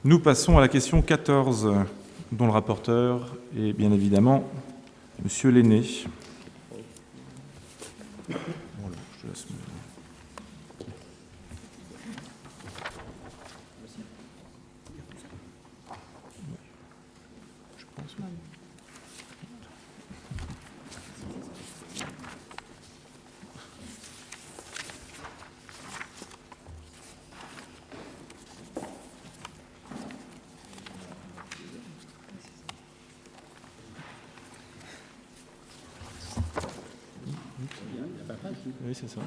Nous passons à la question 14, dont le rapporteur est bien évidemment M. Lenné. Voilà, je te laisse. Oui, c'est ça.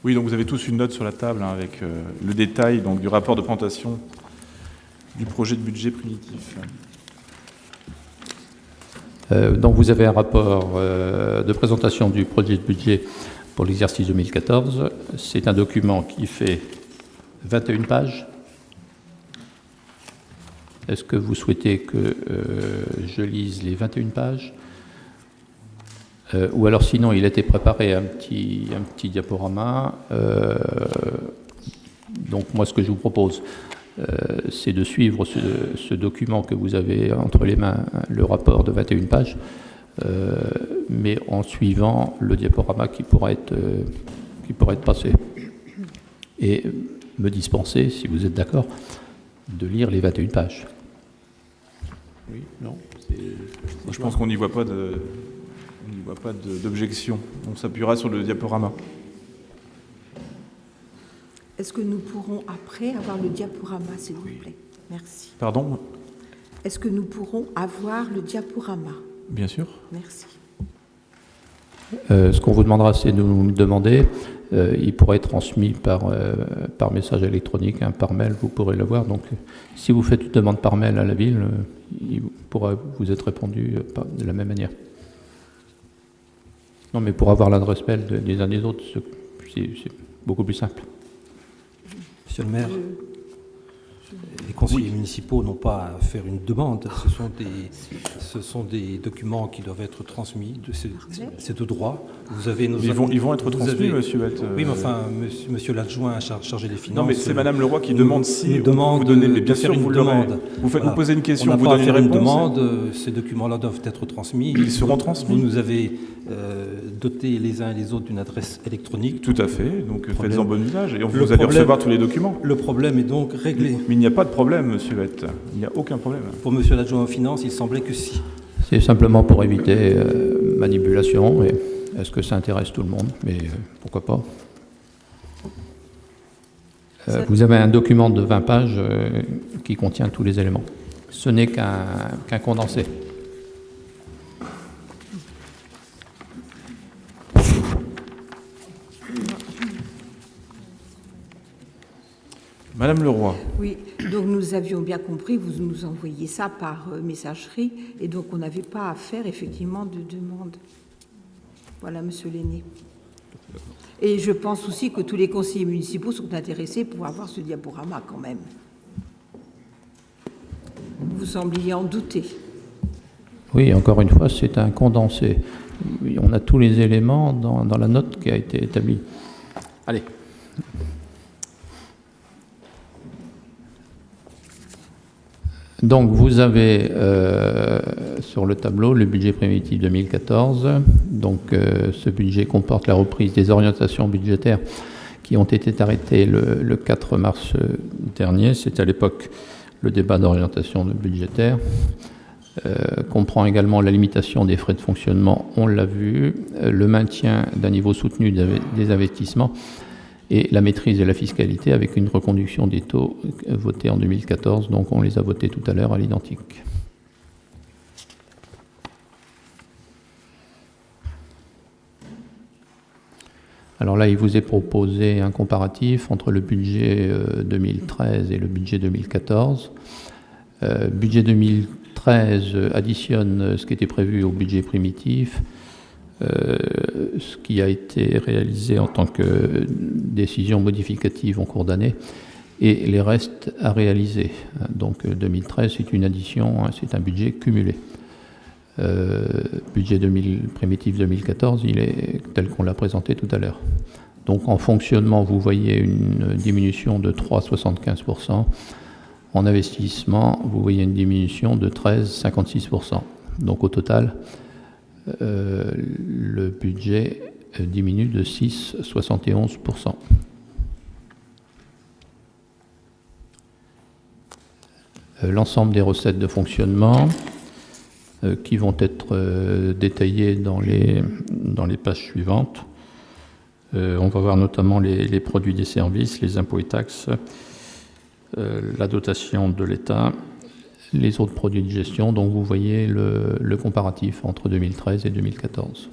Oui, donc vous avez tous une note sur la table avec le détail donc, du rapport de présentation du projet de budget primitif. Donc vous avez un rapport de présentation du projet de budget pour l'exercice 2014. C'est un document qui fait 21 pages. Est-ce que vous souhaitez que je lise les 21 pages ou alors sinon il a été préparé un petit diaporama. Donc moi ce que je vous propose, c'est de suivre ce document que vous avez entre les mains, le rapport de 21 pages, mais en suivant le diaporama qui pourra être passé. Et me dispenser, si vous êtes d'accord, de lire les 21 pages. Oui, non. Je pense qu'on n'y voit pas d'objection. On s'appuiera sur le diaporama. Est-ce que nous pourrons après avoir le diaporama, s'il vous plaît? Merci. Pardon? Est-ce que nous pourrons avoir le diaporama? Bien sûr. Merci. Ce qu'on vous demandera, c'est de nous le demander. Il pourra être transmis par message électronique, par mail, vous pourrez l'avoir. Donc, si vous faites une demande par mail à la ville, il pourra vous être répondu de la même manière. Non, mais pour avoir l'adresse mail des uns des autres, c'est beaucoup plus simple. Monsieur le maire, les conseillers municipaux n'ont pas à faire une demande. Ce sont des documents qui doivent être transmis. C'est de droit. Ils vont être transmis, monsieur Bett. Oui, mais enfin, monsieur l'adjoint chargé des finances. Non, mais c'est madame Leroy qui demande si vous donnez. Mais bien sûr, vous l'aurez. Vous Voilà. posez une question, on vous n'a pas donnez à faire une une réponse. demande. Ces documents-là doivent être transmis. Ils seront transmis. Vous nous avez doté les uns et les autres d'une adresse électronique. Tout à fait. Donc faites-en bon usage et vous allez recevoir tous les documents. Le problème est donc réglé. Mais il n'y a pas de problème, monsieur Bett. Il n'y a aucun problème. Pour monsieur l'adjoint aux finances, il semblait que si. C'est simplement pour éviter manipulation. Et est-ce que ça intéresse tout le monde? Mais pourquoi pas? Vous avez un document de 20 pages qui contient tous les éléments. Ce n'est qu'un condensé. Madame Leroy. Oui, donc nous avions bien compris, vous nous envoyez ça par messagerie, et donc on n'avait pas à faire effectivement de demande. Voilà, monsieur Lenné. Et je pense aussi que tous les conseillers municipaux sont intéressés pour avoir ce diaporama quand même. Vous sembliez en douter. Oui, encore une fois, c'est un condensé. On a tous les éléments dans la note qui a été établie. Allez. Donc, vous avez sur le tableau le budget primitif 2014. Donc, ce budget comporte la reprise des orientations budgétaires qui ont été arrêtées le 4 mars dernier. C'est à l'époque le débat d'orientation budgétaire. Comprend également la limitation des frais de fonctionnement, on l'a vu, le maintien d'un niveau soutenu des investissements et la maîtrise de la fiscalité avec une reconduction des taux votés en 2014, donc on les a votés tout à l'heure à l'identique. Alors là, il vous est proposé un comparatif entre le budget 2013 et le budget 2014. Budget 2013 additionne ce qui était prévu au budget primitif, ce qui a été réalisé en tant que décision modificative en cours d'année, et les restes à réaliser. Donc 2013, c'est une addition, c'est un budget cumulé. Budget primitif 2014, il est tel qu'on l'a présenté tout à l'heure. Donc en fonctionnement, vous voyez une diminution de 3,75%. En investissement, vous voyez une diminution de 13,56%. Donc au total, le budget diminue de 6,71%. L'ensemble des recettes de fonctionnement qui vont être détaillées dans les pages suivantes. On va voir notamment les produits des services, les impôts et taxes, la dotation de l'État, les autres produits de gestion. Donc vous voyez le comparatif entre 2013 et 2014.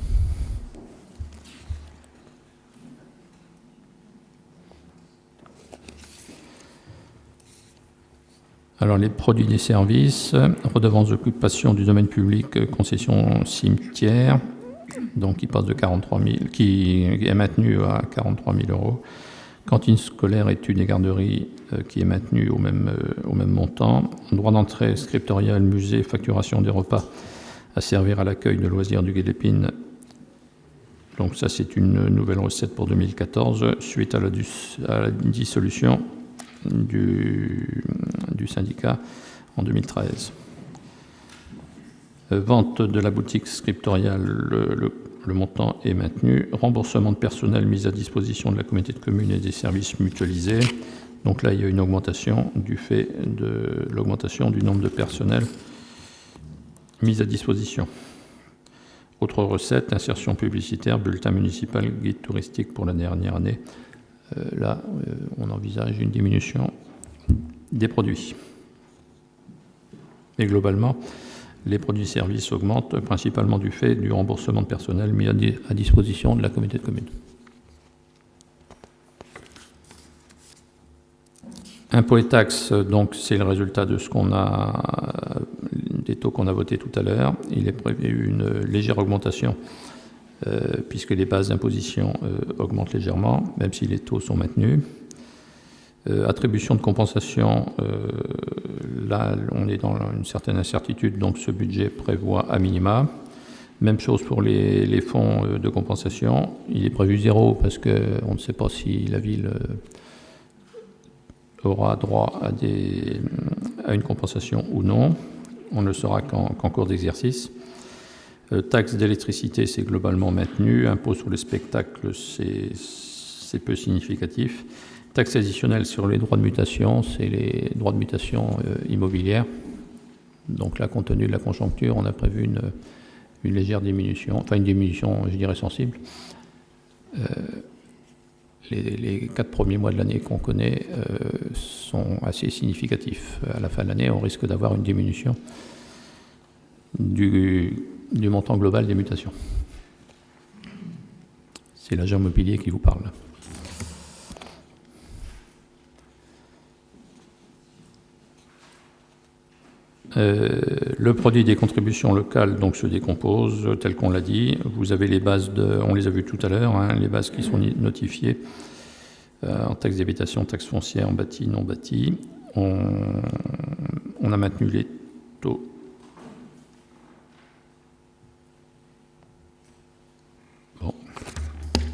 Alors les produits des services, redevance d'occupation du domaine public, concession cimetière, donc qui passe de 43 000, qui est maintenu à 43 000 euros. Cantine scolaire, études et garderies, qui est maintenu au même montant. Droit d'entrée scriptorial, musée, facturation des repas à servir à l'accueil de loisirs du Gué d'Épine. Donc ça, c'est une nouvelle recette pour 2014, suite à la dissolution du syndicat en 2013. Vente de la boutique scriptoriale, le montant est maintenu. Remboursement de personnel mis à disposition de la communauté de communes et des services mutualisés. Donc là, il y a une augmentation du fait de l'augmentation du nombre de personnels mis à disposition. Autre recette, insertion publicitaire, bulletin municipal, guide touristique pour la dernière année. Là, on envisage une diminution des produits. Et globalement, les produits services augmentent principalement du fait du remboursement de personnel mis à disposition de la communauté de communes. Impôts et taxes, donc c'est le résultat de des taux qu'on a votés tout à l'heure. Il est prévu une légère augmentation puisque les bases d'imposition augmentent légèrement, même si les taux sont maintenus. Attribution de compensation, là on est dans une certaine incertitude, donc ce budget prévoit à minima. Même chose pour les fonds de compensation, il est prévu 0 parce qu'on ne sait pas si la ville aura droit à une compensation ou non. On ne le saura qu'en cours d'exercice. Taxe d'électricité, c'est globalement maintenu. Impôt sur les spectacles, c'est peu significatif. Taxe additionnelle sur les droits de mutation, c'est les droits de mutation immobilière. Donc là, compte tenu de la conjoncture, on a prévu une légère diminution, enfin une diminution, je dirais, sensible. Les 4 premiers mois de l'année qu'on connaît sont assez significatifs. À la fin de l'année, on risque d'avoir une diminution du montant global des mutations. C'est l'agent immobilier qui vous parle. Le produit des contributions locales donc se décompose tel qu'on l'a dit. Vous avez les bases, on les a vues tout à l'heure, hein, les bases qui sont notifiées en taxe d'habitation, taxe foncière, en bâti, non bâti. On a maintenu les taux. Bon,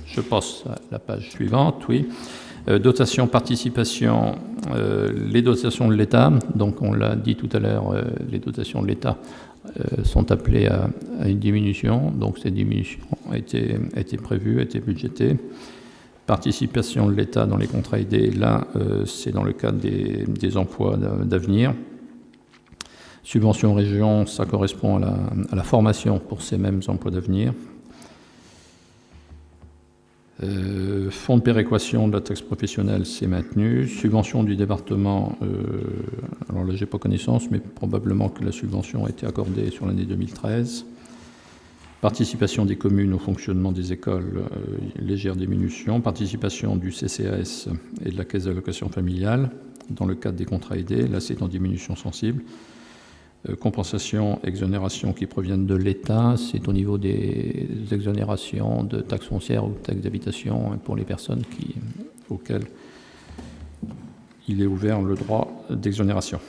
je passe à la page suivante, oui. Dotation, participation, les dotations de l'État, donc on l'a dit tout à l'heure, les dotations de l'État sont appelées à une diminution, donc cette diminution a été prévue, a été budgétée. Participation de l'État dans les contrats aidés, là c'est dans le cadre des emplois d'avenir. Subvention région, ça correspond à la formation pour ces mêmes emplois d'avenir. Fonds de péréquation de la taxe professionnelle, c'est maintenu. Subvention du département, alors là, j'ai pas connaissance, mais probablement que la subvention a été accordée sur l'année 2013. Participation des communes au fonctionnement des écoles, légère diminution. Participation du CCAS et de la caisse d'allocation familiale dans le cadre des contrats aidés, là, c'est en diminution sensible. Compensations, exonérations qui proviennent de l'État, c'est au niveau des exonérations de taxes foncières ou de taxes d'habitation pour les personnes auxquelles il est ouvert le droit d'exonération.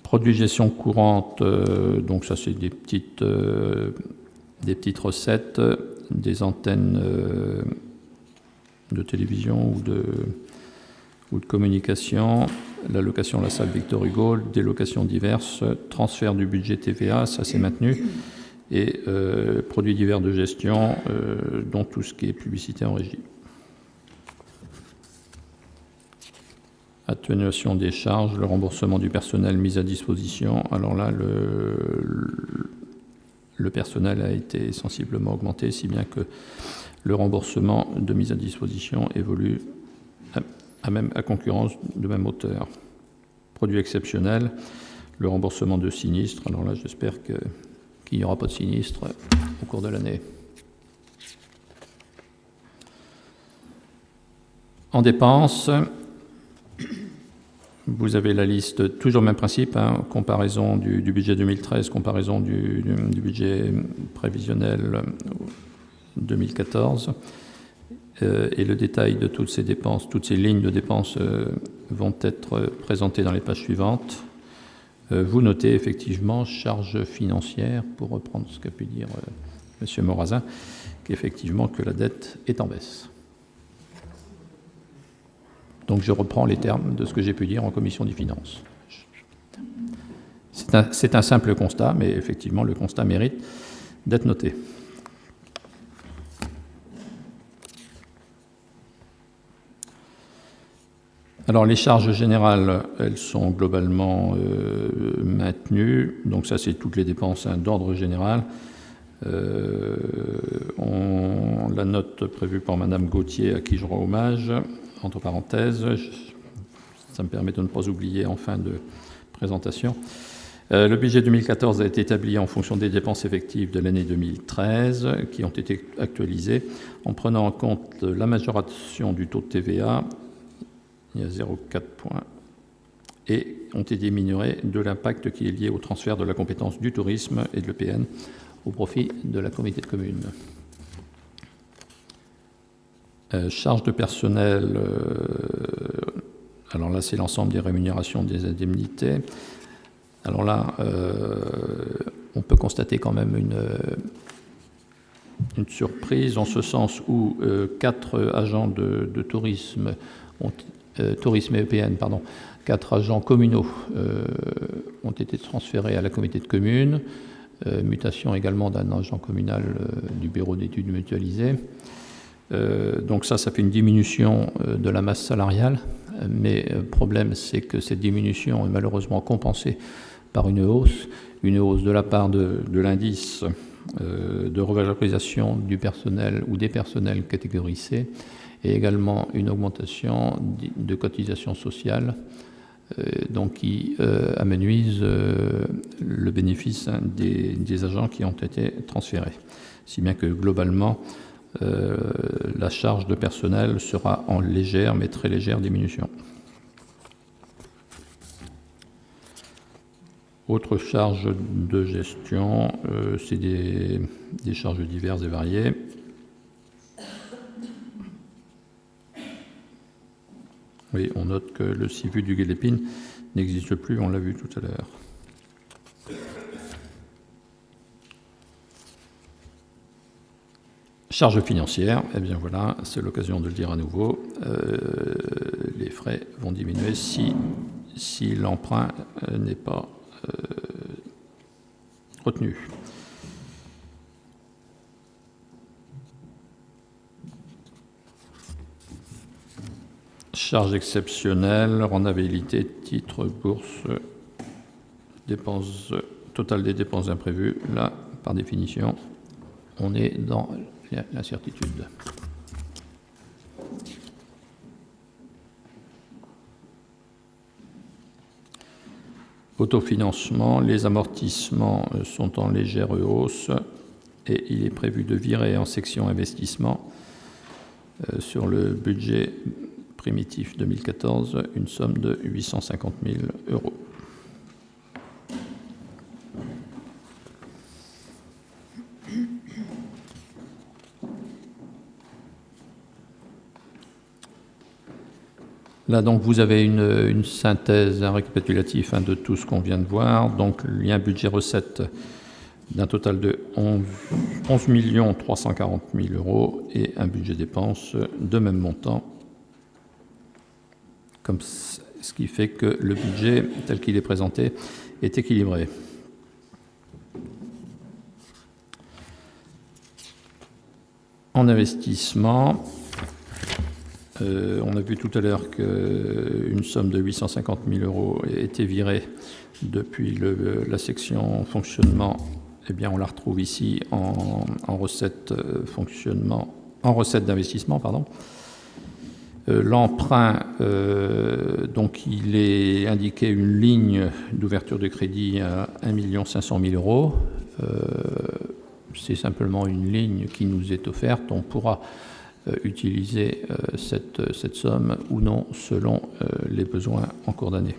Produits de gestion courante, donc ça c'est des petites recettes, des antennes de télévision ou de communication, la location de la salle Victor Hugo, des locations diverses, transfert du budget TVA, ça c'est maintenu, et produits divers de gestion, dont tout ce qui est publicité en régie. Atténuation des charges, le remboursement du personnel mis à disposition. Alors là, le personnel a été sensiblement augmenté, si bien que le remboursement de mise à disposition évolue à concurrence de même hauteur. Produits exceptionnels, le remboursement de sinistres. Alors là, j'espère qu'il n'y aura pas de sinistres au cours de l'année. En dépenses, vous avez la liste, toujours le même principe, comparaison du budget 2013, comparaison du budget prévisionnel 2014. Et le détail de toutes ces dépenses, toutes ces lignes de dépenses vont être présentées dans les pages suivantes. Vous notez effectivement charges financières, pour reprendre ce qu'a pu dire M. Morazin, qu'effectivement que la dette est en baisse. Donc je reprends les termes de ce que j'ai pu dire en commission des finances. C'est un simple constat, mais effectivement le constat mérite d'être noté. Alors les charges générales, elles sont globalement maintenues. Donc ça, c'est toutes les dépenses d'ordre général. La note prévue par Madame Gauthier, à qui je rends hommage, entre parenthèses, ça me permet de ne pas oublier en fin de présentation. Le budget 2014 a été établi en fonction des dépenses effectives de l'année 2013, qui ont été actualisées en prenant en compte la majoration du taux de TVA, il y a 0,4 points, et ont été minorés de l'impact qui est lié au transfert de la compétence du tourisme et de l'EPN au profit de la communauté de communes. Charges de personnel, alors là c'est l'ensemble des rémunérations des indemnités. Alors là, on peut constater quand même une surprise, en ce sens où 4 agents de tourisme, tourisme et EPN, pardon, 4 agents communaux ont été transférés à la communauté de communes, mutation également d'un agent communal du bureau d'études mutualisées. Donc ça fait une diminution de la masse salariale, mais le problème c'est que cette diminution est malheureusement compensée par une hausse de la part de l'indice de revalorisation du personnel ou des personnels catégorie C, et également une augmentation de cotisations sociales, donc qui amenuise le bénéfice des agents qui ont été transférés. Si bien que globalement, la charge de personnel sera en légère, mais très légère diminution. Autre charge de gestion, c'est des charges diverses et variées. Oui, on note que le CIVU du Gué d'Épine n'existe plus, on l'a vu tout à l'heure. Charges financières, eh bien voilà, c'est l'occasion de le dire à nouveau, les frais vont diminuer si l'emprunt n'est pas retenu. Charges exceptionnelles, rendabilité, titres, bourse, dépenses, total des dépenses imprévues. Là, par définition, on est dans l'incertitude. Autofinancement, les amortissements sont en légère hausse et il est prévu de virer en section investissement sur le budget primitif 2014, une somme de 850 000 euros. Là, donc, vous avez une synthèse, un récapitulatif de tout ce qu'on vient de voir. Donc, il y a un budget recette d'un total de 11 340 000 euros et un budget dépenses de même montant, comme ce qui fait que le budget, tel qu'il est présenté, est équilibré. En investissement, on a vu tout à l'heure qu'une somme de 850 000 euros a été virée depuis la section fonctionnement. Eh bien, on la retrouve ici en recette fonctionnement, en recette d'investissement, pardon. L'emprunt, donc il est indiqué une ligne d'ouverture de crédit à 1 500 000 euros. C'est simplement une ligne qui nous est offerte. On pourra utiliser cette somme ou non selon les besoins en cours d'année.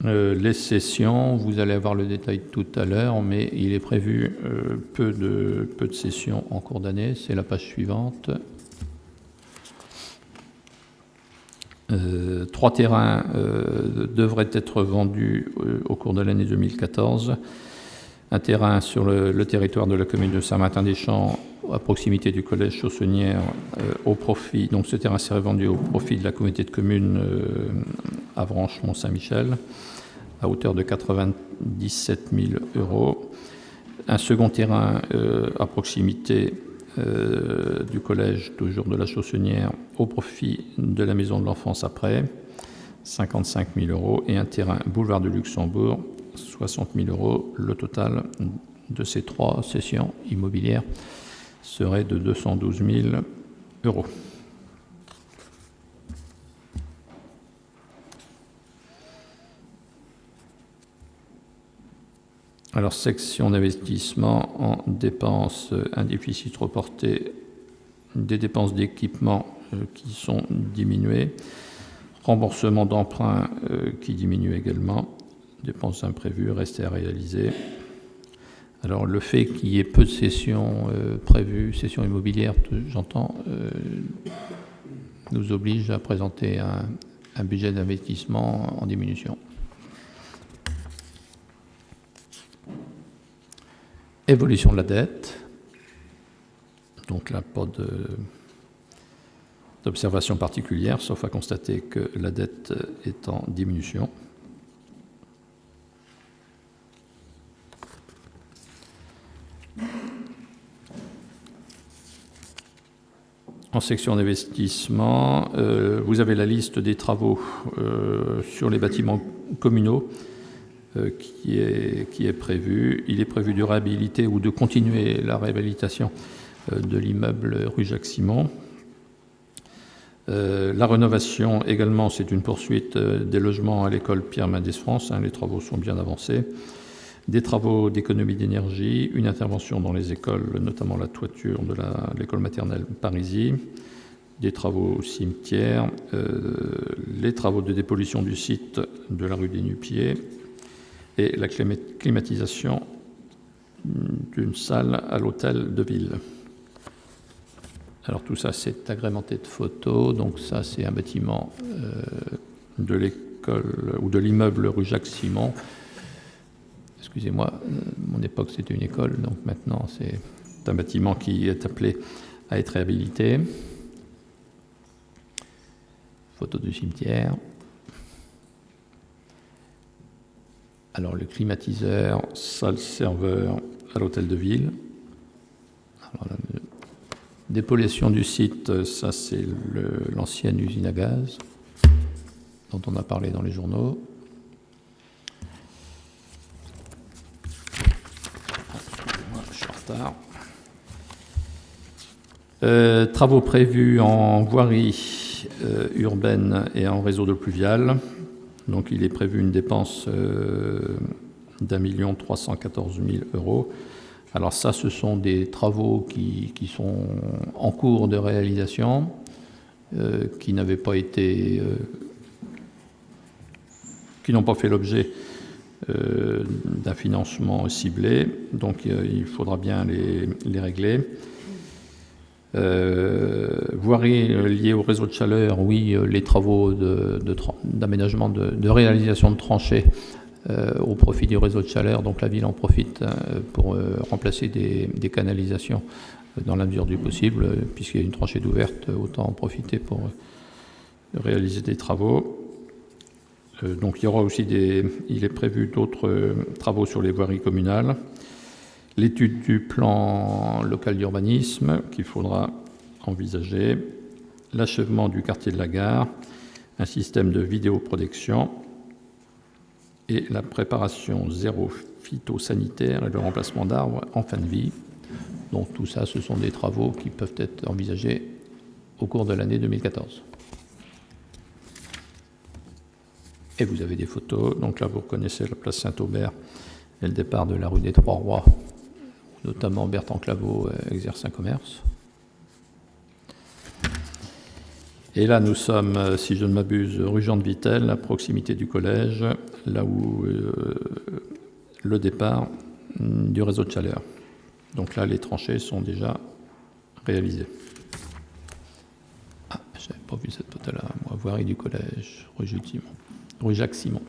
Les sessions, vous allez avoir le détail tout à l'heure, mais il est prévu peu de sessions en cours d'année. C'est la page suivante. 3 terrains devraient être vendus au cours de l'année 2014. Un terrain sur le territoire de la commune de Saint-Martin-des-Champs, à proximité du collège Chaussonnière, au profit. Donc ce terrain serait vendu au profit de la communauté de communes Avranches-Mont-Saint-Michel, à hauteur de 97 000 euros. Un second terrain à proximité du collège, toujours de la Chaussonnière, au profit de la maison de l'enfance après, 55 000 euros, et un terrain boulevard de Luxembourg, 60 000 euros. Le total de ces 3 cessions immobilières serait de 212 000 euros. Alors, section d'investissement en dépenses, un déficit reporté des dépenses d'équipement qui sont diminuées, remboursement d'emprunt qui diminue également, dépenses imprévues restées à réaliser. Alors, le fait qu'il y ait peu de sessions prévues, sessions immobilières, j'entends, nous oblige à présenter un budget d'investissement en diminution. Évolution de la dette. Donc là, pas d'observation particulière, sauf à constater que la dette est en diminution. En section d'investissement, vous avez la liste des travaux sur les bâtiments communaux qui est prévu. Il est prévu de réhabiliter ou de continuer la réhabilitation de l'immeuble rue Jacques-Simon. La rénovation également, c'est une poursuite des logements à l'école Pierre Mendès France. Les travaux sont bien avancés. Des travaux d'économie d'énergie, une intervention dans les écoles, notamment la toiture de l'école maternelle Parisis, des travaux au cimetière, les travaux de dépollution du site de la rue des Nu-Pieds et la climatisation d'une salle à l'hôtel de ville. Alors tout ça, c'est agrémenté de photos. Donc ça, c'est un bâtiment de l'école ou de l'immeuble rue Jacques-Simon. Excusez-moi, mon époque, c'était une école, donc maintenant, c'est un bâtiment qui est appelé à être réhabilité. Photo du cimetière. Alors, le climatiseur, salle serveur à l'hôtel de ville. Alors, la dépollution du site, ça, c'est l'ancienne usine à gaz dont on a parlé dans les journaux. Je suis en retard. Travaux prévus en voirie urbaine et en réseau d'eau pluviale. Donc il est prévu une dépense d'1 314 000 euros Alors ça, ce sont des travaux qui sont en cours de réalisation, qui n'avaient pas été, qui n'ont pas fait l'objet d'un financement ciblé, donc il faudra bien les régler. Voirie liée au réseau de chaleur, oui, les travaux d'aménagement, de réalisation de tranchées au profit du réseau de chaleur, donc la ville en profite pour remplacer des canalisations dans la mesure du possible, puisqu'il y a une tranchée d'ouverte, autant en profiter pour réaliser des travaux. Donc il y aura aussi il est prévu d'autres travaux sur les voiries communales. L'étude du plan local d'urbanisme qu'il faudra envisager, l'achèvement du quartier de la gare, un système de vidéoprotection et la préparation zéro phytosanitaire et le remplacement d'arbres en fin de vie. Donc tout ça, ce sont des travaux qui peuvent être envisagés au cours de l'année 2014. Et vous avez des photos. Donc là, vous reconnaissez la place Saint-Aubert et le départ de la rue des Trois-Rois, où notamment Bertrand Claveau exerce un commerce. Et là, nous sommes, si je ne m'abuse, rue Jean de Vitel, à proximité du collège, là où le départ du réseau de chaleur. Donc là, les tranchées sont déjà réalisées. Ah, je n'avais pas vu cette photo-là, moi, voirie du collège, rue Jacques Simon.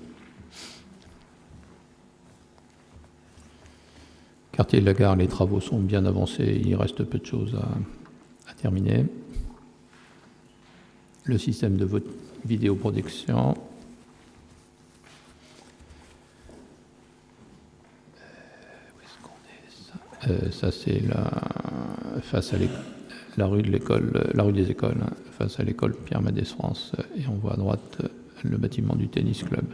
Quartier de la gare, les travaux sont bien avancés, il reste peu de choses à terminer. Le système de vidéoprotection. Où est-ce qu'on est, ça c'est face à la rue de l'école, la rue des écoles, hein, face à l'école Pierre Mendès France, et on voit à droite le bâtiment du tennis club.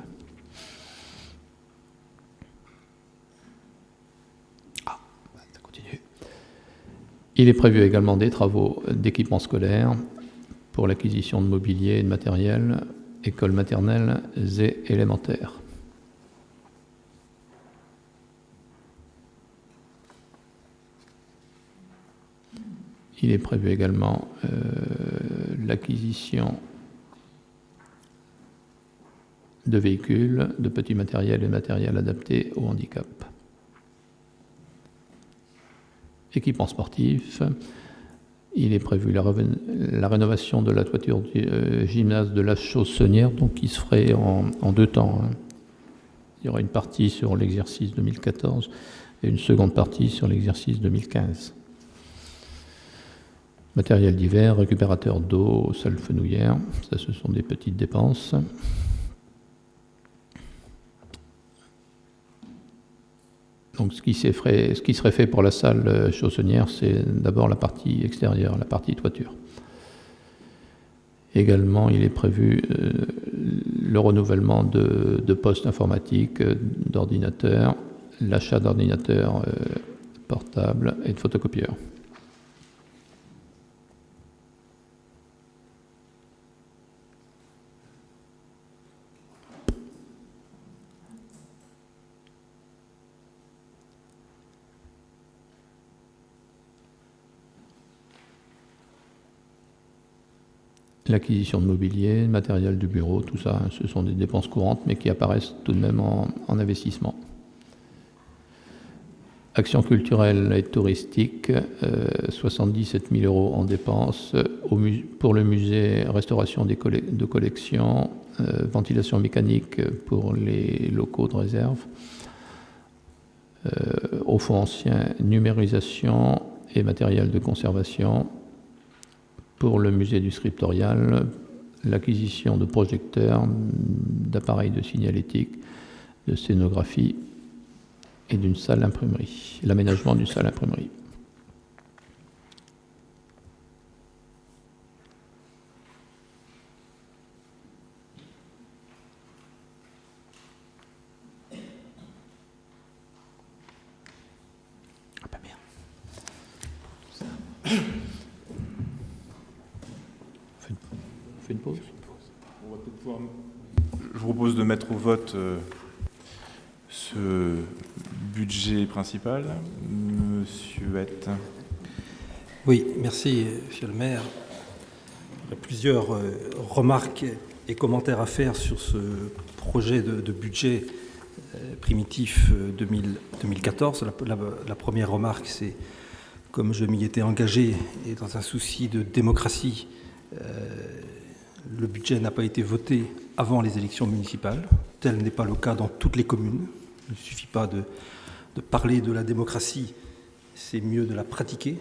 Ah, ça continue. Il est prévu également des travaux d'équipement scolaire pour l'acquisition de mobilier et de matériel, écoles maternelles et élémentaires. Il est prévu également l'acquisition de véhicules, de petits matériels et matériel adapté au handicap. Équipement sportif. Il est prévu la rénovation de la toiture du gymnase de la Chaussonnière, donc qui se ferait en deux temps. Hein. Il y aura une partie sur l'exercice 2014 et une seconde partie sur l'exercice 2015. Matériel divers, récupérateur d'eau, salle fenouillère, ça ce sont des petites dépenses. Donc ce qui serait fait pour la salle chaussonnière, c'est d'abord la partie extérieure, la partie toiture. Également, il est prévu le renouvellement de postes informatiques, d'ordinateurs, l'achat d'ordinateurs portables et de photocopieurs. L'acquisition de mobilier, matériel du bureau, tout ça, ce sont des dépenses courantes, mais qui apparaissent tout de même en investissement. Action culturelle et touristique, 77 000 € en dépenses. Pour le musée, restauration de collections, ventilation mécanique pour les locaux de réserve. Au fonds ancien, numérisation et matériel de conservation. Pour le musée du scriptorial, l'acquisition de projecteurs, d'appareils de signalétique, de scénographie et d'une salle imprimerie, l'aménagement d'une salle imprimerie. Ah bah merde. On fait une pause. On va peut-être pouvoir... Je vous propose de mettre au vote ce budget principal. Monsieur Huette. Oui, merci, monsieur le maire. Il y a plusieurs remarques et commentaires à faire sur ce projet de budget primitif 2014. La première remarque, c'est, comme je m'y étais engagé, et dans un souci de démocratie, le budget n'a pas été voté avant les élections municipales. Tel n'est pas le cas dans toutes les communes. Il ne suffit pas de parler de la démocratie, c'est mieux de la pratiquer.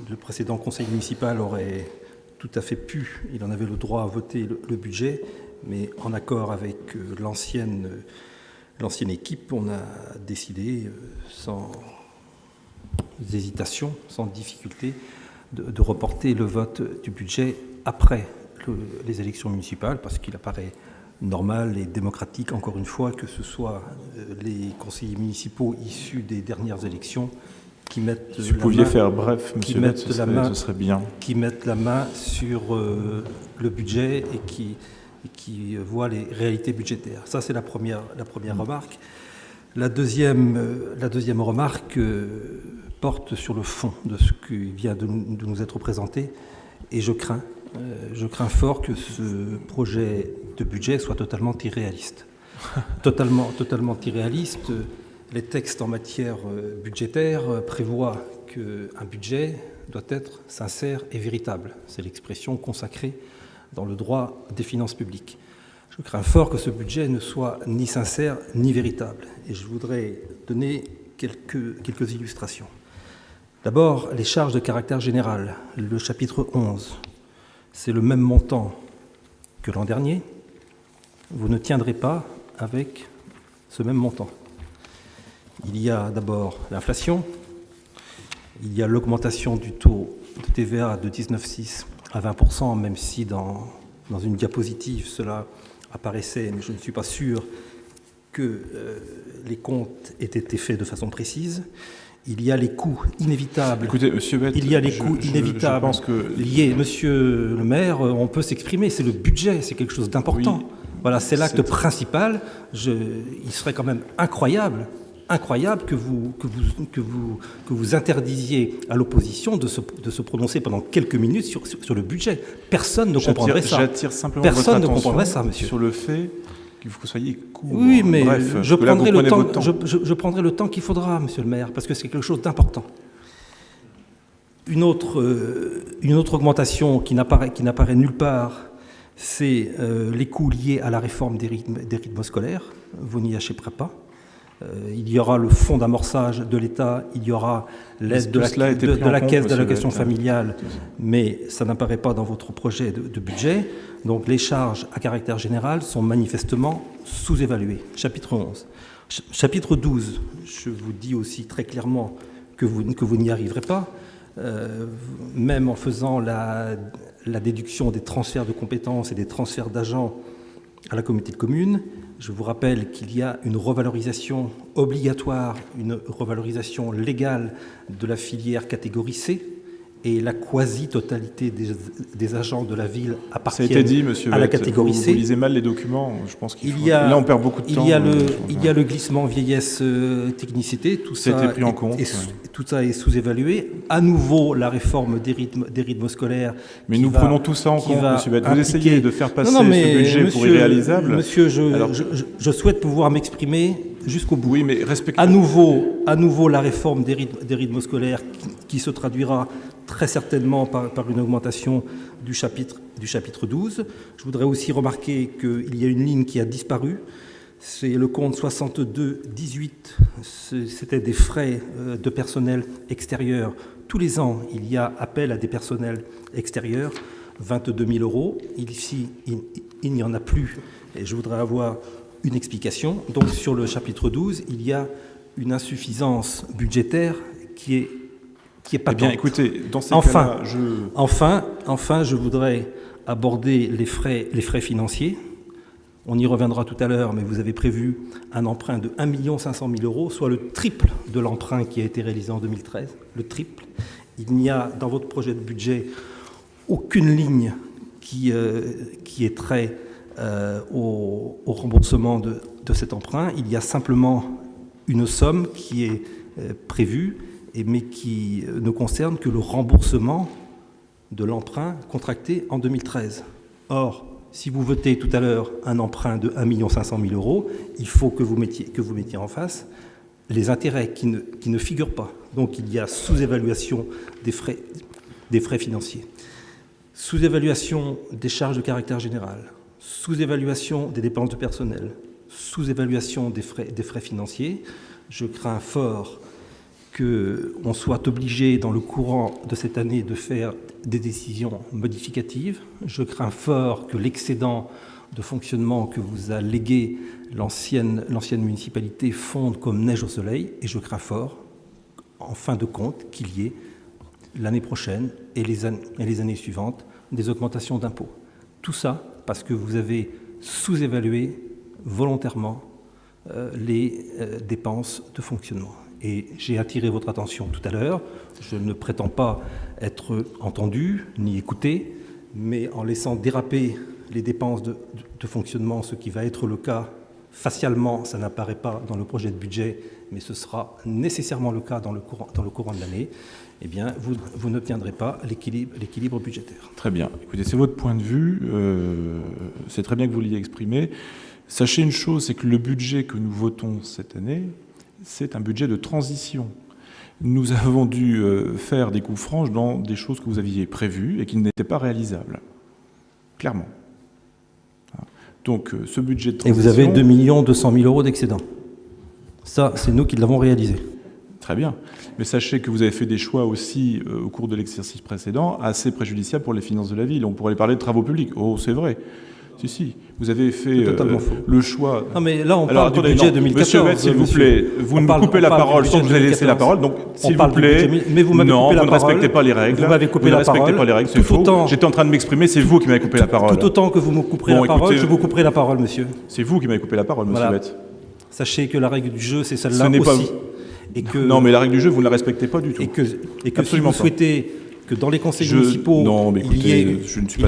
Le précédent conseil municipal aurait tout à fait pu, il en avait le droit à voter le budget, mais en accord avec l'ancienne équipe, on a décidé sans hésitation, sans difficulté, de reporter le vote du budget après les élections municipales, parce qu'il apparaît normal et démocratique, encore une fois, que ce soit les conseillers municipaux issus des dernières élections qui mettent si vous pouviez faire bref, monsieur Huette, ce serait bien. Qui mettent la main sur le budget et qui voient les réalités budgétaires. Ça, c'est la première remarque. La deuxième remarque porte sur le fond de ce qui vient de nous être présenté, et je crains fort que ce projet de budget soit totalement irréaliste. totalement irréaliste. Les textes en matière budgétaire prévoient qu'un budget doit être sincère et véritable. C'est l'expression consacrée dans le droit des finances publiques. Je crains fort que ce budget ne soit ni sincère ni véritable. Et je voudrais donner quelques illustrations. D'abord, les charges de caractère général. Le chapitre 11, c'est le même montant que l'an dernier. Vous ne tiendrez pas avec ce même montant. Il y a d'abord l'inflation, il y a l'augmentation du taux de TVA de 19,6 à 20%, même si dans une diapositive cela apparaissait, mais je ne suis pas sûr que les comptes aient été faits de façon précise. Il y a les coûts inévitables. Écoutez, monsieur Huette, il y a les coûts inévitables je pense que... liés. Monsieur le maire, on peut s'exprimer, c'est le budget, c'est quelque chose d'important. Oui, voilà, c'est l'acte principal. Il serait quand même incroyable que vous interdisiez à l'opposition de se prononcer pendant quelques minutes sur le budget. Personne ne comprendrait ça. J'attire simplement Personne votre ne comprendrait ça, monsieur. Sur le fait que vous soyez court. Oui, mais bref, je prendrai le temps qu'il faudra, monsieur le maire, parce que c'est quelque chose d'important. Une autre augmentation qui n'apparaît nulle part, c'est les coûts liés à la réforme des rythmes scolaires. Vous n'y échapperez pas. Il y aura le fonds d'amorçage de l'État, il y aura l'aide de la caisse d'allocation familiale, mais ça n'apparaît pas dans votre projet de budget. Donc les charges à caractère général sont manifestement sous-évaluées. Chapitre 11. Chapitre 12, je vous dis aussi très clairement que vous n'y arriverez pas, même en faisant la déduction des transferts de compétences et des transferts d'agents à la communauté de communes. Je vous rappelle qu'il y a une revalorisation obligatoire, une revalorisation légale de la filière catégorie C, et la quasi-totalité des agents de la ville appartiennent Ça a été dit, monsieur à la catégorie C. Vous lisez mal les documents, je pense là on perd beaucoup de temps. Il y a le glissement vieillesse technicité, tout ça a été pris en compte. Tout ça est sous-évalué. À nouveau, la réforme des rythmes scolaires. Mais nous prenons tout ça en compte, monsieur Huette. Vous essayez de faire passer ce budget pour irréalisable. Monsieur, je souhaite pouvoir m'exprimer jusqu'au bout. Oui, mais respectez. À nouveau, la réforme des rythmes scolaires qui se traduira très certainement par une augmentation du chapitre 12. Je voudrais aussi remarquer qu'il y a une ligne qui a disparu. C'est le compte 62-18. C'était des frais de personnel extérieur. Tous les ans, il y a appel à des personnels extérieurs, 22 000 €. Ici, il n'y en a plus. Et je voudrais avoir une explication. Donc, sur le chapitre 12, il y a une insuffisance budgétaire qui est patente. Eh bien, écoutez, dans ces cas-là, Enfin, je voudrais aborder les frais financiers. On y reviendra tout à l'heure, mais vous avez prévu un emprunt de 1 500 000 €, soit le triple de l'emprunt qui a été réalisé en 2013, le triple. Il n'y a dans votre projet de budget aucune ligne qui est trait au remboursement de cet emprunt, il y a simplement une somme qui est prévue, mais qui ne concerne que le remboursement de l'emprunt contracté en 2013. Or, si vous votez tout à l'heure un emprunt de 1 500 000 €, il faut que vous mettiez en face les intérêts qui ne figurent pas. Donc il y a sous-évaluation des frais financiers, sous-évaluation des charges de caractère général, sous-évaluation des dépenses de personnel, sous-évaluation des frais financiers. Je crains fort qu'on soit obligé, dans le courant de cette année, de faire des décisions modificatives. Je crains fort que l'excédent de fonctionnement que vous a légué l'ancienne municipalité fonde comme neige au soleil. Et je crains fort, en fin de compte, qu'il y ait l'année prochaine et les années suivantes des augmentations d'impôts. Tout ça parce que vous avez sous-évalué volontairement les dépenses de fonctionnement. Et j'ai attiré votre attention tout à l'heure. Je ne prétends pas être entendu ni écouté, mais en laissant déraper les dépenses de fonctionnement, ce qui va être le cas facialement, ça n'apparaît pas dans le projet de budget, mais ce sera nécessairement le cas dans le courant de l'année, eh bien, vous n'obtiendrez pas l'équilibre budgétaire. Très bien. Écoutez, c'est votre point de vue. C'est très bien que vous l'ayez exprimé. Sachez une chose, c'est que le budget que nous votons cette année, c'est un budget de transition. Nous avons dû faire des coups franches dans des choses que vous aviez prévues et qui n'étaient pas réalisables. Clairement. Donc, ce budget de transition... Et vous avez 2 200 000 € d'excédent. Ça, c'est nous qui l'avons réalisé. Très bien. Mais sachez que vous avez fait des choix aussi, au cours de l'exercice précédent, assez préjudiciables pour les finances de la ville. On pourrait parler de travaux publics. Oh, c'est vrai. Si. Vous avez fait le choix... Non, mais là, on parle du budget 2014. Monsieur Metz, s'il vous plaît, vous me coupez la parole sans que vous ayez laissé la parole. Donc, s'il vous plaît... Mais vous m'avez coupé la parole. Non, vous ne respectez pas les règles. Vous m'avez coupé la parole. Vous ne respectez pas les règles, c'est faux. J'étais en train de m'exprimer, c'est vous qui m'avez coupé la parole. Tout autant que vous me couperez la parole, je vous couperai la parole, monsieur. C'est vous qui m'avez coupé la parole, monsieur Metz. Sachez que la règle du jeu, c'est celle-là aussi. Non, mais la règle du jeu, vous ne la respectez pas du tout. Et que si vous souhaitez que dans les conseils municipaux, il y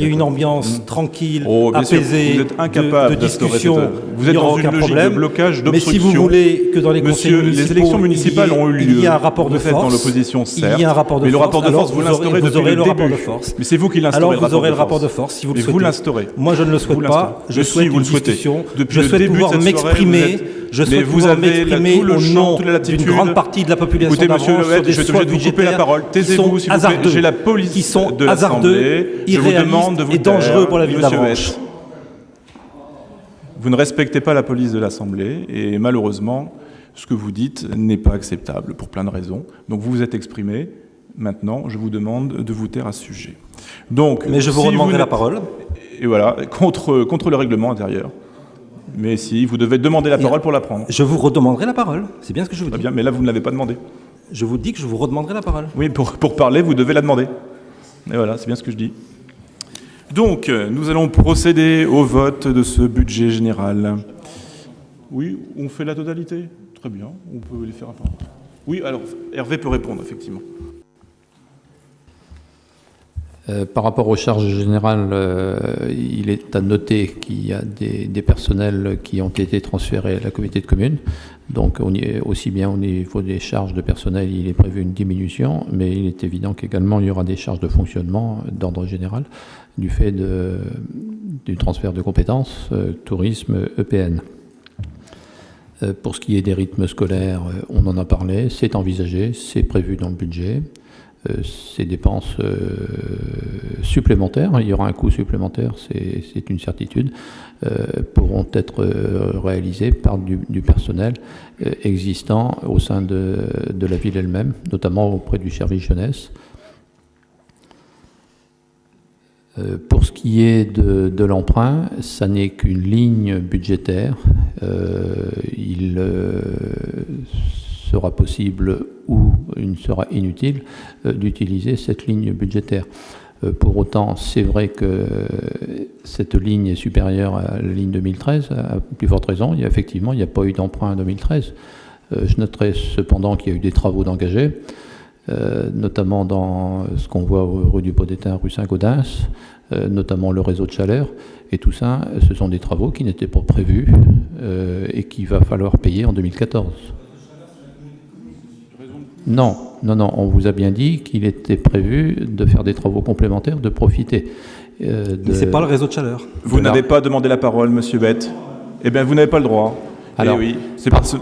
ait une ambiance tranquille, apaisée, vous êtes incapable de discussion, vous êtes dans une logique de blocage, d'obstruction. Mais si vous voulez que dans les conseils municipaux, les élections municipales ont eu lieu. Il y a un rapport de force. Vous êtes dans l'opposition, certes. Il y a un rapport de force. Mais le rapport de force, vous l'instaurez depuis le début. Mais c'est vous qui l'instaurez. Alors vous aurez le rapport de force si vous le souhaitez. Vous l'instaurez. Moi, je ne le souhaite pas. Je souhaite une discussion. Je souhaite pouvoir m'exprimer. Je souhaite pouvoir m'exprimer au nom d'une grande partie de la population d'Avranches sur des choix budgétaires qui sont hasardeux, qui sont hasardeux, irréalistes et dangereux pour la ville d'Avranches. Vous ne respectez pas la police de l'Assemblée et malheureusement, ce que vous dites n'est pas acceptable pour plein de raisons. Donc vous vous êtes exprimé. Maintenant, je vous demande de vous taire à ce sujet. Donc, mais je vous redemanderai la parole. Et voilà, contre le règlement intérieur. Mais si, vous devez demander la parole pour la prendre. Je vous redemanderai la parole. C'est bien ce que je vous dis. Bien, mais là, vous ne l'avez pas demandé. Je vous dis que je vous redemanderai la parole. Oui, pour parler, vous devez la demander. Et voilà, c'est bien ce que je dis. Donc, nous allons procéder au vote de ce budget général. Oui, on fait la totalité? Très bien, on peut les faire un peu. Oui, alors, Hervé peut répondre, effectivement. Par rapport aux charges générales, il est à noter qu'il y a des personnels qui ont été transférés à la communauté de communes. Donc, aussi bien au niveau des charges de personnel, il est prévu une diminution, mais il est évident qu'également il y aura des charges de fonctionnement d'ordre général du fait du transfert de compétences tourisme EPN. Pour ce qui est des rythmes scolaires, on en a parlé, c'est envisagé, c'est prévu dans le budget. Ces dépenses supplémentaires, il y aura un coût supplémentaire, c'est une certitude, pourront être réalisées par du personnel existant au sein de la ville elle-même, notamment auprès du service jeunesse. Pour ce qui est de l'emprunt, ça n'est qu'une ligne budgétaire. Il sera possible ou il sera inutile d'utiliser cette ligne budgétaire. Pour autant, c'est vrai que cette ligne est supérieure à la ligne 2013, à plus forte raison. Il n'y a pas eu d'emprunt en 2013. Je noterai cependant qu'il y a eu des travaux d'engagés, notamment dans ce qu'on voit rue du Pot-d'Étain, rue Saint-Gaudens, notamment le réseau de chaleur. Et tout ça, ce sont des travaux qui n'étaient pas prévus et qu'il va falloir payer en 2014. Non, on vous a bien dit qu'il était prévu de faire des travaux complémentaires, de profiter. Mais ce n'est pas le réseau de chaleur. Vous n'avez pas demandé la parole, monsieur Bett. Eh bien, vous n'avez pas le droit. Alors, oui, c'est parce...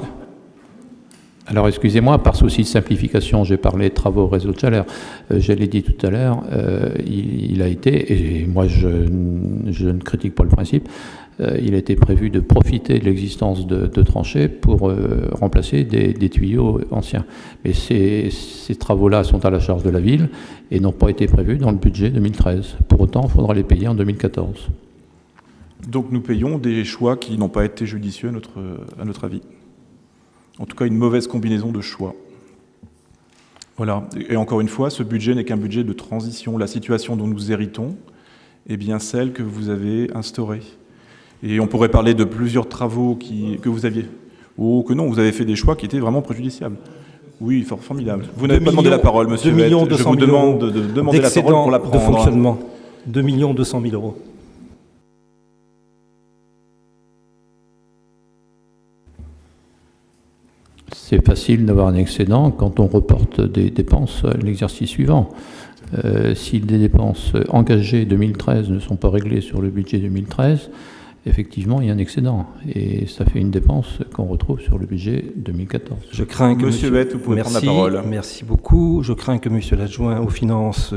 Alors, excusez-moi, par souci de simplification, j'ai parlé de travaux réseau de chaleur. Je l'ai dit tout à l'heure, il a été, et moi je ne critique pas le principe, il a été prévu de profiter de l'existence de tranchées pour remplacer des tuyaux anciens. Mais ces travaux-là sont à la charge de la ville et n'ont pas été prévus dans le budget 2013. Pour autant, il faudra les payer en 2014. Donc nous payons des choix qui n'ont pas été judicieux à notre avis. En tout cas, une mauvaise combinaison de choix. Voilà. Et encore une fois, ce budget n'est qu'un budget de transition. La situation dont nous héritons est bien celle que vous avez instaurée. Et on pourrait parler de plusieurs travaux que vous aviez... Ou que non, vous avez fait des choix qui étaient vraiment préjudiciables. Oui, formidable. Vous n'avez pas demandé la parole, monsieur Bett. Je vous demande de demander la parole pour la prendre. De fonctionnement. 2 200 000 euros. C'est facile d'avoir un excédent quand on reporte des dépenses à l'exercice suivant. Si les dépenses engagées 2013 ne sont pas réglées sur le budget 2013, effectivement, il y a un excédent. Et ça fait une dépense qu'on retrouve sur le budget 2014. Je crains que Monsieur Bett, vous pouvez prendre la parole. Merci beaucoup. Je crains que monsieur l'adjoint aux finances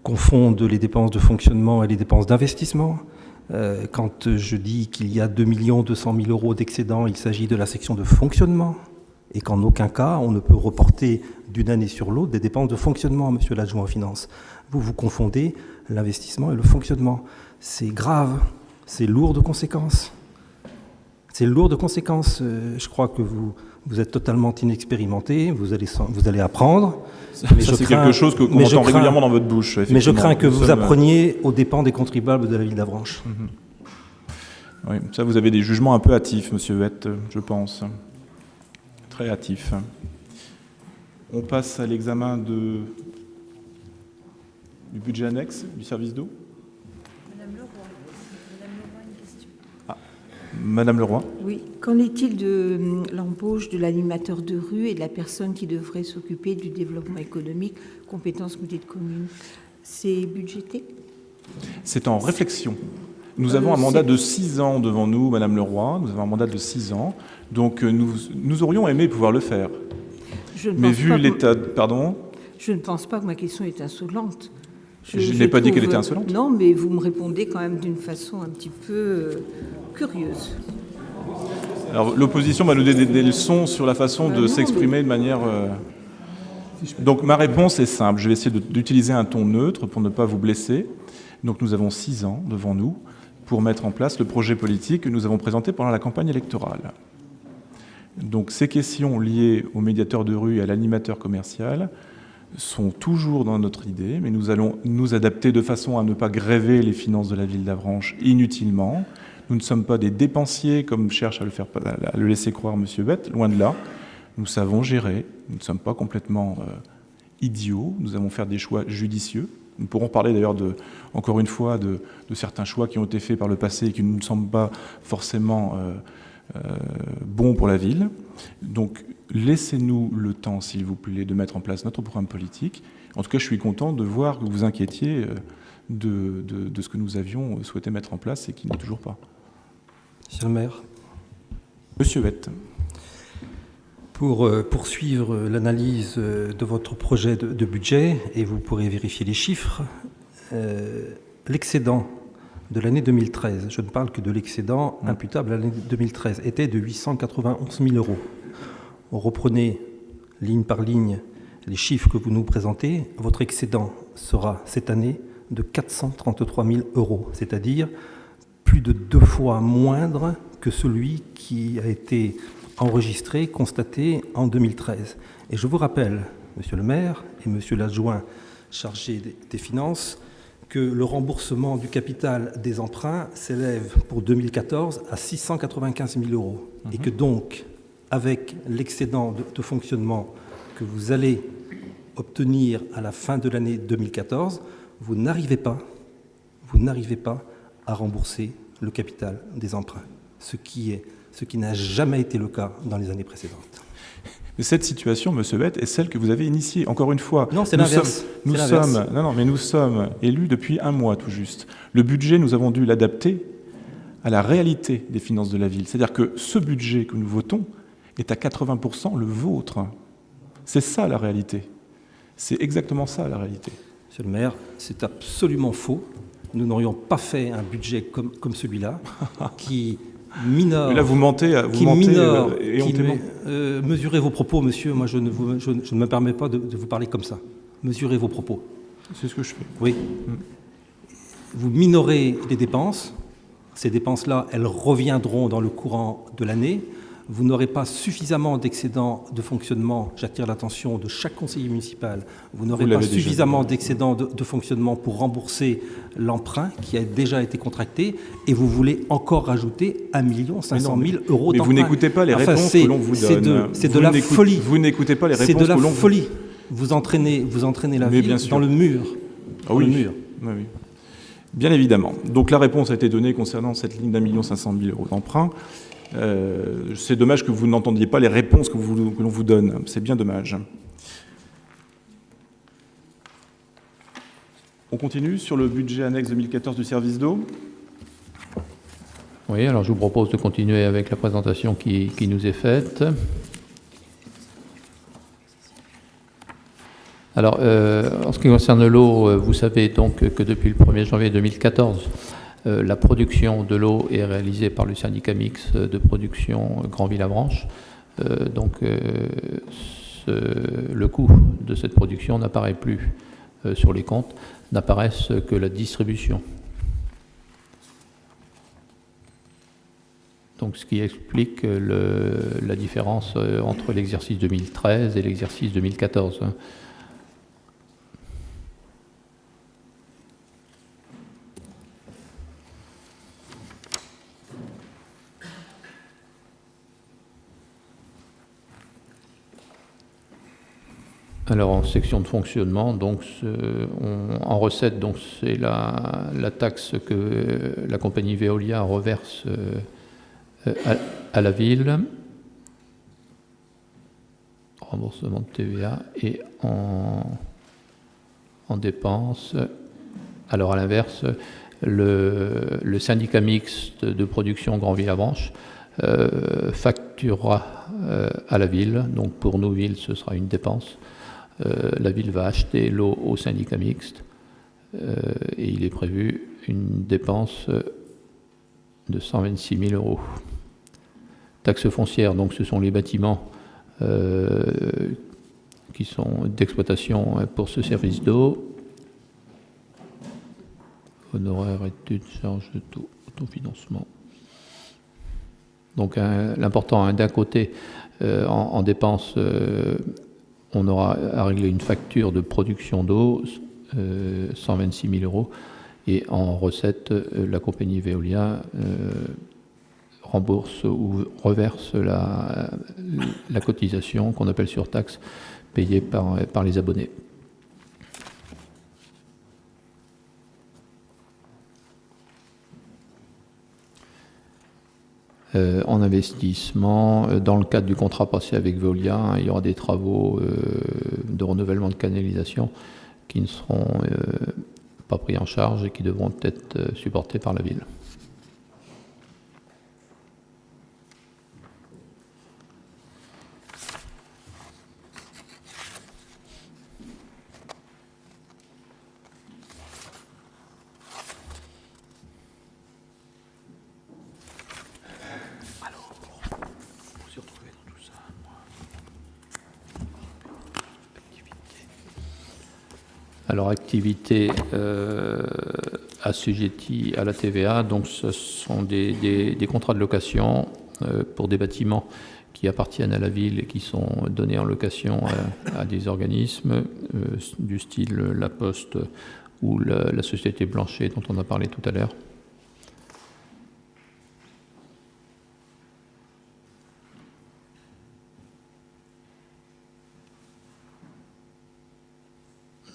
confonde les dépenses de fonctionnement et les dépenses d'investissement. Quand je dis qu'il y a 2 200 000 euros d'excédent, il s'agit de la section de fonctionnement. Et qu'en aucun cas, on ne peut reporter d'une année sur l'autre des dépenses de fonctionnement, monsieur l'adjoint aux finances. Vous confondez l'investissement et le fonctionnement. C'est grave, c'est lourd de conséquences. C'est lourd de conséquences. Je crois que vous êtes totalement inexpérimenté, vous allez apprendre. Mais c'est quelque chose qu'on entend régulièrement dans votre bouche. Mais je crains que vous appreniez aux dépens des contribuables de la ville d'Avranches. Oui, ça, vous avez des jugements un peu hâtifs, monsieur Bett, je pense. Très hâtifs. On passe à l'examen du budget annexe du service d'eau. Madame Leroy a une question. Madame Leroy. Oui, qu'en est-il de l'embauche de l'animateur de rue et de la personne qui devrait s'occuper du développement économique, compétences petites communes? C'est budgété? C'est en réflexion. Nous avons un mandat de 6 ans devant nous, Madame Leroy. Nous avons un mandat de 6 ans. Donc nous aurions aimé pouvoir le faire. Mais vu l'état... Pardon ? Je ne pense pas que ma question est insolente. Je n'ai pas dit qu'elle était insolente. Non, mais vous me répondez quand même d'une façon un petit peu curieuse. Alors l'opposition va nous donner des leçons sur la façon de s'exprimer de manière... Donc ma réponse est simple. Je vais essayer d'utiliser un ton neutre pour ne pas vous blesser. Donc nous avons 6 ans devant nous pour mettre en place le projet politique que nous avons présenté pendant la campagne électorale. Donc ces questions liées au médiateur de rue et à l'animateur commercial sont toujours dans notre idée, mais nous allons nous adapter de façon à ne pas gréver les finances de la ville d'Avranches inutilement. Nous ne sommes pas des dépensiers comme cherche à le laisser croire M. Bett, loin de là. Nous savons gérer, nous ne sommes pas complètement idiots, nous allons faire des choix judicieux. Nous pourrons parler d'ailleurs, encore une fois, de certains choix qui ont été faits par le passé et qui ne nous semblent pas forcément bons pour la ville. Donc, laissez-nous le temps, s'il vous plaît, de mettre en place notre programme politique. En tout cas, je suis content de voir que vous inquiétiez de ce que nous avions souhaité mettre en place et qui n'est toujours pas. Monsieur le maire. Monsieur Bett. Pour poursuivre l'analyse de votre projet de budget, et vous pourrez vérifier les chiffres, l'excédent de l'année 2013, je ne parle que de l'excédent imputable à l'année 2013, était de 891 000 euros. Reprenez ligne par ligne les chiffres que vous nous présentez, votre excédent sera cette année de 433 000 euros, c'est-à-dire plus de 2 fois moindre que celui qui a été enregistré, constaté en 2013. Et je vous rappelle, monsieur le maire et monsieur l'adjoint chargé des finances, que le remboursement du capital des emprunts s'élève pour 2014 à 695 000 euros. Et que donc, avec l'excédent de fonctionnement que vous allez obtenir à la fin de l'année 2014, vous n'arrivez pas à rembourser le capital des emprunts. ce qui n'a jamais été le cas dans les années précédentes. Mais cette situation, M. Bette, est celle que vous avez initiée. Encore une fois, Non, c'est l'inverse. Nous sommes élus depuis 1 mois tout juste. Le budget, nous avons dû l'adapter à la réalité des finances de la ville. C'est-à-dire que ce budget que nous votons est à 80% le vôtre. C'est ça la réalité. C'est exactement ça la réalité. Monsieur le maire, c'est absolument faux. Nous n'aurions pas fait un budget comme celui-là, qui minore... Mais là, vous mentez éhontément. Mesurez vos propos, monsieur. Moi, je ne me permets pas de vous parler comme ça. Mesurez vos propos. C'est ce que je fais. Oui. Vous minorez les dépenses. Ces dépenses-là, elles reviendront dans le courant de l'année. Vous n'aurez pas suffisamment d'excédent de fonctionnement, j'attire l'attention de chaque conseiller municipal, vous n'aurez pas suffisamment d'excédent de fonctionnement pour rembourser l'emprunt qui a déjà été contracté, et vous voulez encore rajouter 1 500 000 euros d'emprunt. Mais vous n'écoutez pas les réponses que l'on vous donne. C'est de la folie. Vous n'écoutez pas les réponses que l'on vous donne. C'est de la folie. Vous entraînez la ville dans le mur. Ah oui. Oui. Bien évidemment. Donc la réponse a été donnée concernant cette ligne d'1 500 000 euros d'emprunt. C'est dommage que vous n'entendiez pas les réponses que l'on vous donne. C'est bien dommage. On continue sur le budget annexe 2014 du service d'eau. Oui, alors je vous propose de continuer avec la présentation qui nous est faite. Alors, en ce qui concerne l'eau, vous savez donc que depuis le 1er janvier 2014, la production de l'eau est réalisée par le syndicat mixte de production Grand-Ville-Avranches. Le coût de cette production n'apparaît plus sur les comptes, n'apparaissent que la distribution. Donc, ce qui explique la différence entre l'exercice 2013 et l'exercice 2014. Alors en section de fonctionnement, donc en recette, donc c'est la taxe que la compagnie Veolia reverse à la ville, remboursement de TVA, et en dépenses. Alors à l'inverse, le syndicat mixte de production Grand-Ville-Avranches facturera à la ville, donc pour nos villes ce sera une dépense. La ville va acheter l'eau au syndicat mixte et il est prévu une dépense de 126 000 euros. Taxe foncière, donc ce sont les bâtiments qui sont d'exploitation pour ce service d'eau. Honoraires, études, charges de taux, autofinancement. Donc l'important, d'un côté, en dépenses, on aura à régler une facture de production d'eau, 126 000 euros, et en recette, la compagnie Veolia rembourse ou reverse la cotisation qu'on appelle surtaxe payée par les abonnés. En investissement, dans le cadre du contrat passé avec Veolia, il y aura des travaux de renouvellement de canalisation qui ne seront pas pris en charge et qui devront être supportés par la ville. Alors, activité assujettie à la TVA, donc ce sont des contrats de location pour des bâtiments qui appartiennent à la ville et qui sont donnés en location à des organismes du style La Poste ou la Société Blanchet dont on a parlé tout à l'heure.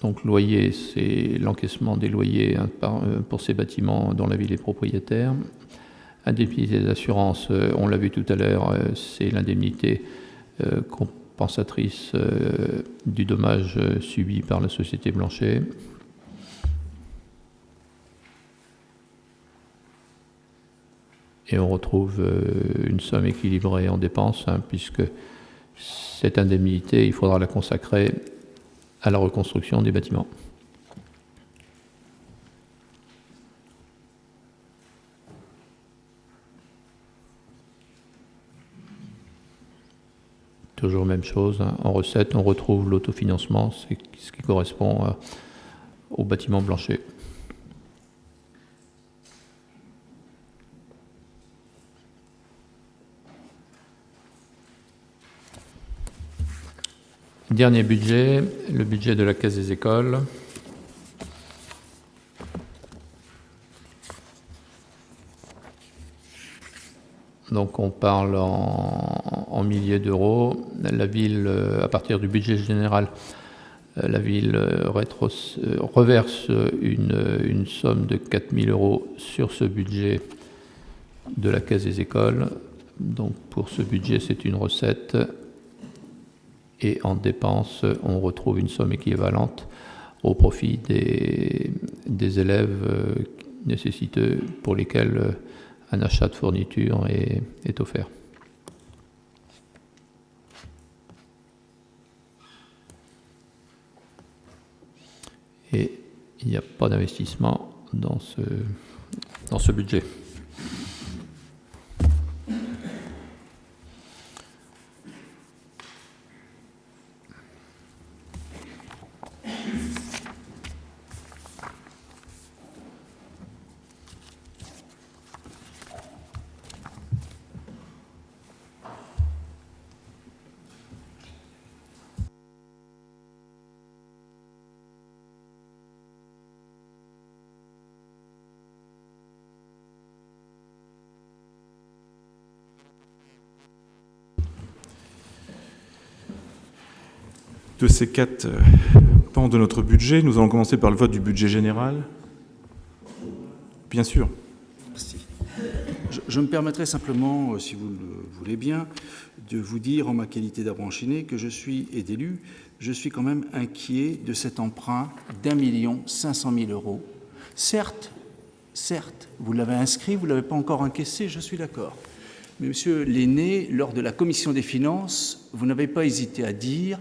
Donc loyer, c'est l'encaissement des loyers pour ces bâtiments dont la ville est propriétaire. Indemnité d'assurance, on l'a vu tout à l'heure, c'est l'indemnité compensatrice du dommage subi par la société Blanchet. Et on retrouve une somme équilibrée en dépenses, puisque cette indemnité, il faudra la consacrer à la reconstruction des bâtiments. Toujours même chose, en recette, on retrouve l'autofinancement, c'est ce qui correspond au bâtiment Blanchet. Dernier budget, le budget de la Caisse des écoles. Donc on parle en milliers d'euros. La ville, à partir du budget général, la ville reverse une somme de 4 000 euros sur ce budget de la Caisse des écoles. Donc pour ce budget, c'est une recette. Et en dépenses, on retrouve une somme équivalente au profit des élèves nécessiteux pour lesquels un achat de fourniture est offert. Et il n'y a pas d'investissement dans ce budget. De ces 4 pans de notre budget, nous allons commencer par le vote du budget général. Bien sûr. Merci. Je me permettrai simplement, si vous le voulez bien, de vous dire en ma qualité d'abbranchiné que je suis, et d'élu, je suis quand même inquiet de cet emprunt d'1 500 000 euros. Certes, vous l'avez inscrit, vous ne l'avez pas encore encaissé, je suis d'accord. Mais Monsieur Lenné, lors de la commission des finances, vous n'avez pas hésité à dire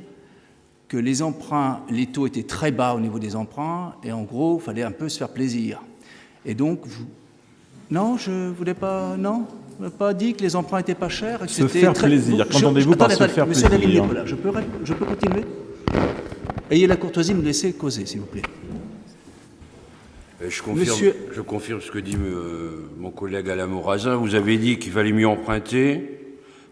que les emprunts, les taux étaient très bas au niveau des emprunts, et en gros, il fallait un peu se faire plaisir. Et donc, vous... Non, je ne voulais pas... Non, vous n'avez pas dit que les emprunts n'étaient pas chers et que se faire très... plaisir. Qu'entendez-vous par se faire Monsieur plaisir? David Nicolas, je peux continuer? Ayez la courtoisie de me laisser causer, s'il vous plaît. Je confirme ce que dit mon collègue Alain Morazin. Vous avez dit qu'il fallait mieux emprunter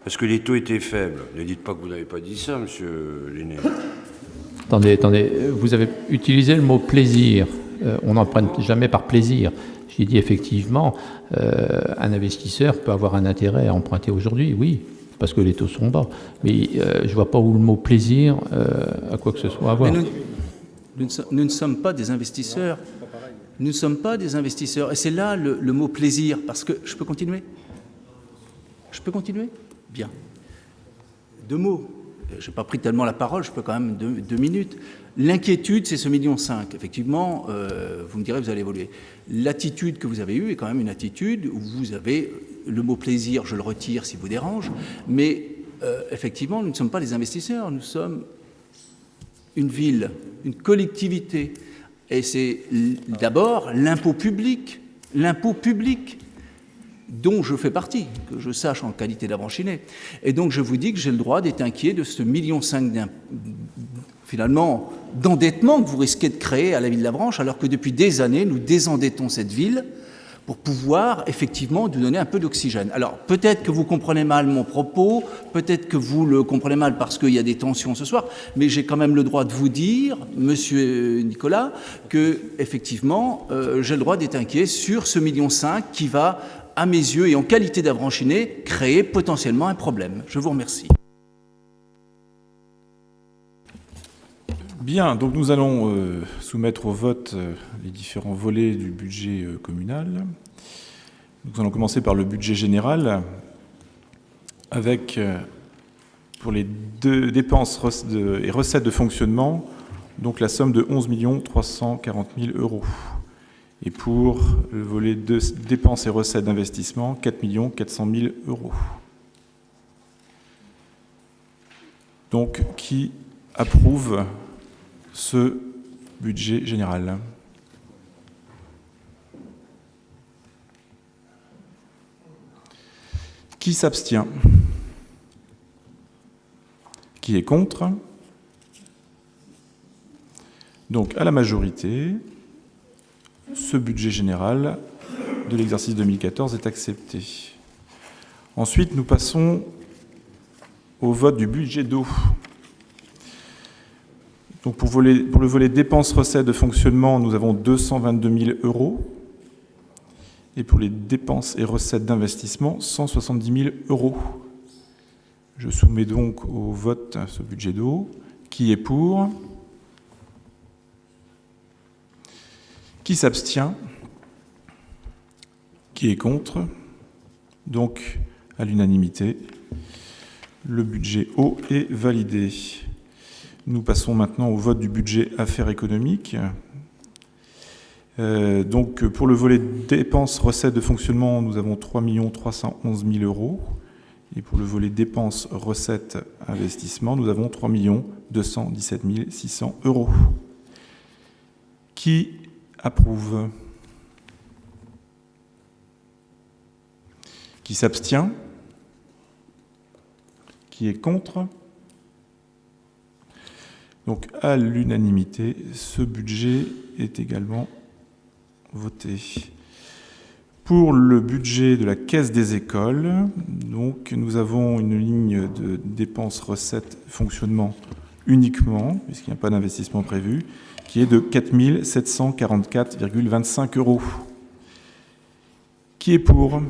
parce que les taux étaient faibles. Ne dites pas que vous n'avez pas dit ça, monsieur Lenné. Attendez, vous avez utilisé le mot plaisir. On n'emprunte jamais par plaisir. J'ai dit effectivement, un investisseur peut avoir un intérêt à emprunter aujourd'hui, oui, parce que les taux sont bas. Mais je ne vois pas où le mot plaisir a quoi que ce soit à voir. Nous ne sommes pas des investisseurs. Nous ne sommes pas des investisseurs. Et c'est là le mot plaisir, parce que... Je peux continuer? Je peux continuer? Bien. 2 mots. Je n'ai pas pris tellement la parole, je peux quand même 2 minutes. L'inquiétude, c'est ce 1,5 million. Effectivement, vous me direz, vous allez évoluer. L'attitude que vous avez eue est quand même une attitude où vous avez... Le mot plaisir, je le retire si vous dérange, mais effectivement, nous ne sommes pas des investisseurs, nous sommes une ville, une collectivité. Et c'est d'abord l'impôt public dont je fais partie, que je sache en qualité d'abbranchiné. Et donc je vous dis que j'ai le droit d'être inquiet de ce 1,5 million finalement d'endettement que vous risquez de créer à la ville de la Branche, alors que depuis des années, nous désendettons cette ville pour pouvoir effectivement nous donner un peu d'oxygène. Alors peut-être que vous comprenez mal mon propos, peut-être que vous le comprenez mal parce qu'il y a des tensions ce soir, mais j'ai quand même le droit de vous dire, monsieur Nicolas, que effectivement j'ai le droit d'être inquiet sur ce 1,5 million qui va, à mes yeux et en qualité d'abbranchiné, créer potentiellement un problème. Je vous remercie. Bien, donc nous allons soumettre au vote les différents volets du budget communal. Nous allons commencer par le budget général, avec, pour les deux dépenses et recettes de fonctionnement, donc la somme de 11 340 000 €. Et pour le volet de dépenses et recettes d'investissement, 4 400 000 €. Donc, qui approuve ce budget général? Qui s'abstient? Qui est contre? Donc, à la majorité, ce budget général de l'exercice 2014 est accepté. Ensuite, nous passons au vote du budget d'eau. Donc, pour le volet dépenses-recettes de fonctionnement, nous avons 222 000 €. Et pour les dépenses et recettes d'investissement, 170 000 €. Je soumets donc au vote ce budget d'eau. Qui est pour? Qui s'abstient? Qui est contre? Donc, à l'unanimité, le budget eau est validé. Nous passons maintenant au vote du budget affaires économiques. Donc, pour le volet dépenses, recettes de fonctionnement, nous avons 3 311 000 €. Et pour le volet dépenses, recettes, investissement, nous avons 3 217 600 €. Qui approuve? Qui s'abstient? Qui est contre? Donc, à l'unanimité, ce budget est également voté. Pour le budget de la Caisse des écoles, donc, nous avons une ligne de dépenses, recettes, fonctionnement uniquement, puisqu'il n'y a pas d'investissement prévu, qui est de 4 744,25 €. Qui est pour?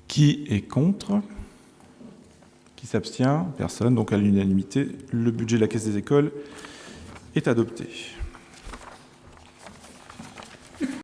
Qui est contre? Qui s'abstient? Personne. Donc, à l'unanimité, le budget de la Caisse des écoles est adopté.